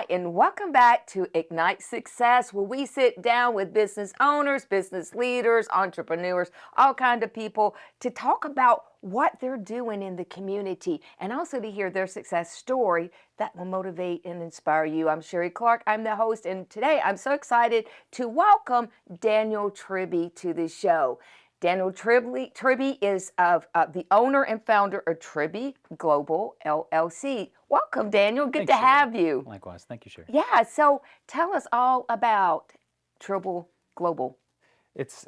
and welcome back to Ignite Success, where we sit down with business owners, business leaders, entrepreneurs, all kinds of people to talk about what they're doing in the community and also to hear their success story that will motivate and inspire you. I'm Sherrie Clark. I'm the host, and today I'm so excited to welcome Daniel Tribby to the show. Daniel Tribby is the owner and founder of Tribby Global, LLC. Welcome, Daniel. Good Thanks, to Sherrie. have you. Likewise. Thank you, Sherrie. Yeah, so tell us all about Tribby Global. It's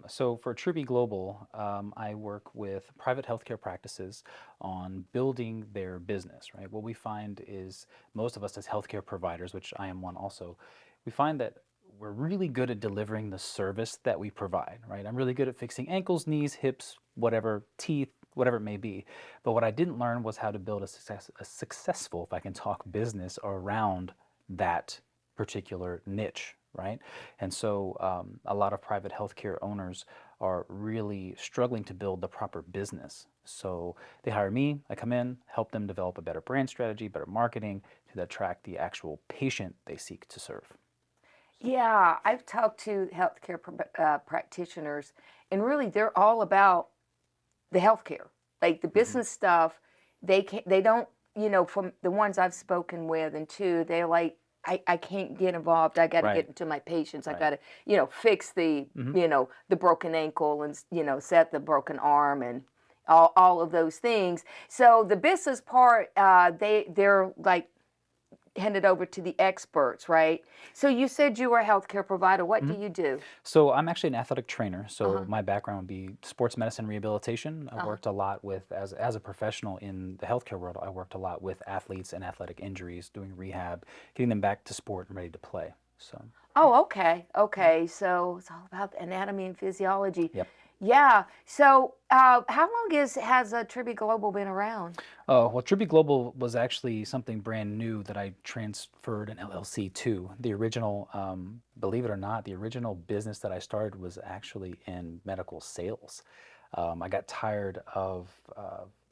so for Tribby Global, I work with private healthcare practices on building their business, right? What we find is most of us as healthcare providers, which I am one also, we find that we're really good at delivering the service that we provide, right? I'm really good at fixing ankles, knees, hips, whatever, teeth, whatever it may be. But what I didn't learn was how to build a successful, if I can talk, business around that particular niche, right? And so a lot of private healthcare owners are really struggling to build the proper business. So they hire me, I come in, help them develop a better brand strategy, better marketing to attract the actual patient they seek to serve. Yeah, I've talked to healthcare practitioners, and really they're all about the healthcare, like the business stuff. They don't, from the ones I've spoken with, and two, they're like, I can't get involved. I got to Right. get into my patients. I Right. got to, fix the, the broken ankle and, set the broken arm and all of those things. So the business part, they're like handed over to the experts, right? So you said you were a healthcare provider. What do you do? So I'm actually an athletic trainer. So my background would be sports medicine rehabilitation. I worked a lot with, as a professional in the healthcare world, I worked a lot with athletes and athletic injuries, doing rehab, getting them back to sport and ready to play. So. Oh, okay. Okay. So it's all about anatomy and physiology. Yep. Yeah. So how long has Tribby Global been around? Oh, well, Tribby Global was actually something brand new that I transferred an LLC to. The original, believe it or not, the original business that I started was actually in medical sales. I got tired of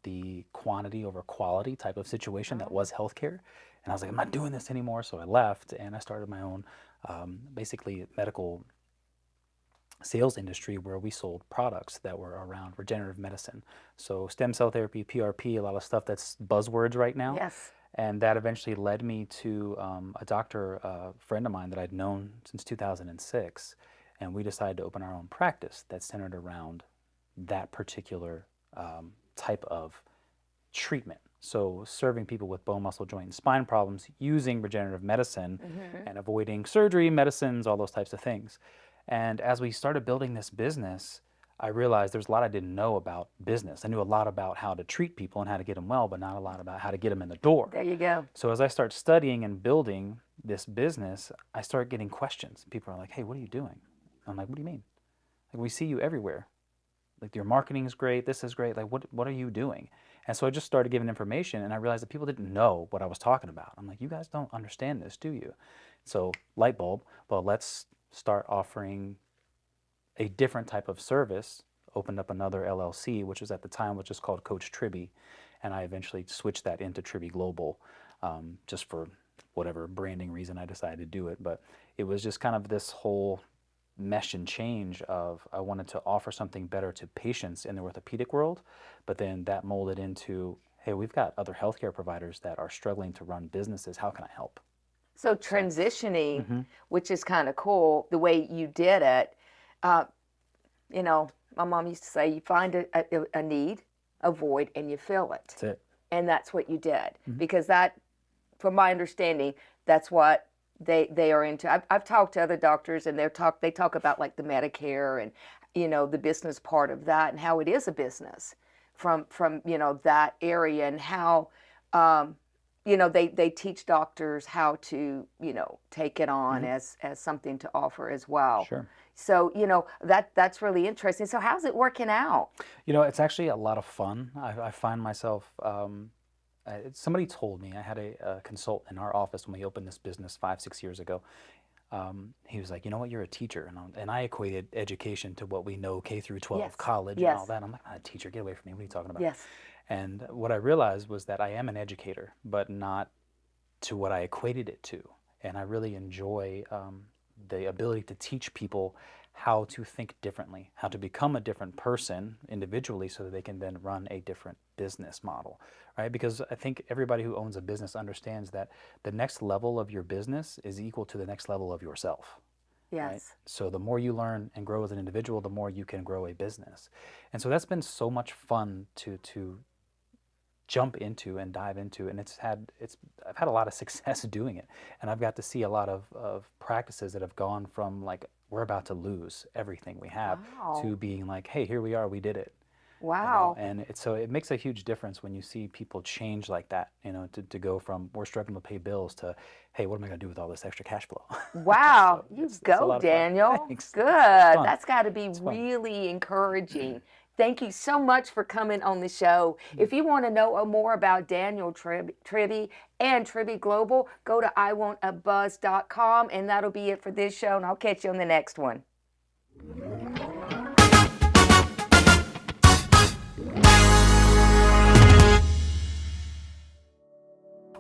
the quantity over quality type of situation that was healthcare. And I was like, I'm not doing this anymore. So I left and I started my own, basically medical sales industry where we sold products that were around regenerative medicine. So stem cell therapy, PRP, a lot of stuff that's buzzwords right now. Yes. And that eventually led me to a doctor friend of mine that I'd known since 2006. And we decided to open our own practice that's centered around that particular type of treatment. So serving people with bone, muscle, joint, and spine problems using regenerative medicine and avoiding surgery, medicines, all those types of things. And as we started building this business, I realized there's a lot I didn't know about business. I knew a lot about how to treat people and how to get them well, but not a lot about how to get them in the door. There you go. So as I start studying and building this business, I start getting questions. People are like, hey, what are you doing? I'm like, what do you mean? Like, we see you everywhere. Like, your marketing is great, this is great. Like, what are you doing? And so I just started giving information, and I realized that people didn't know what I was talking about. I'm like, you guys don't understand this, do you? So light bulb, well, let's start offering a different type of service. Opened up another LLC, which was at the time was just called Coach Tribby, and I eventually switched that into Tribby Global, just for whatever branding reason I decided to do it. But it was just kind of this whole mesh and change of I wanted to offer something better to patients in the orthopedic world, but then that molded into, hey, we've got other healthcare providers that are struggling to run businesses. How can I help? So transitioning, which is kind of cool, the way you did it. My mom used to say, you find a need, a void, and you fill it. That's it. And that's what you did. Because that, from my understanding, that's what they are into. I've talked to other doctors, and they talk about like the Medicare and, the business part of that and how it is a business from that area, and how, they teach doctors how to, take it on as something to offer as well. Sure. So, that's really interesting. So how's it working out? It's actually a lot of fun. I find myself, somebody told me, I had a consultant in our office when we opened this business 5-6 years ago. He was like, you know what, you're a teacher. And I equated education to what we know, K through 12, Yes. college Yes. and all that. I'm like, I'm not a teacher, get away from me. What are you talking about? Yes. And what I realized was that I am an educator, but not to what I equated it to. And I really enjoy the ability to teach people how to think differently, how to become a different person individually so that they can then run a different business model, right? Because I think everybody who owns a business understands that the next level of your business is equal to the next level of yourself. Yes. Right? So the more you learn and grow as an individual, the more you can grow a business. And so that's been so much fun to jump into and dive into, and I've had a lot of success doing it, and I've got to see a lot of practices that have gone from like we're about to lose everything we have Wow. to being like, hey, here we are, we did it. Wow. And so it makes a huge difference when you see people change like that, to go from we're struggling to pay bills to, hey, what am I going to do with all this extra cash flow? Wow, So you it's a go, lot of fun. Daniel. Thanks. Good. It's fun. That's got to be It's fun. really encouraging. Thank you so much for coming on the show. If you want to know more about Daniel Tribby and Tribby Global, go to iwantabuzz.com, and that'll be it for this show, and I'll catch you on the next one.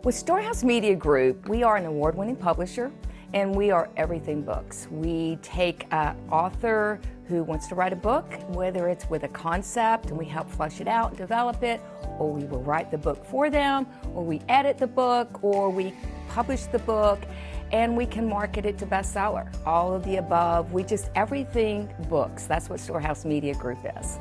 With Storehouse Media Group, we are an award-winning publisher, and we are everything books. We take an author who wants to write a book, whether it's with a concept and we help flesh it out and develop it, or we will write the book for them, or we edit the book, or we publish the book, and we can market it to bestseller. All of the above. Everything books. That's what Storehouse Media Group is.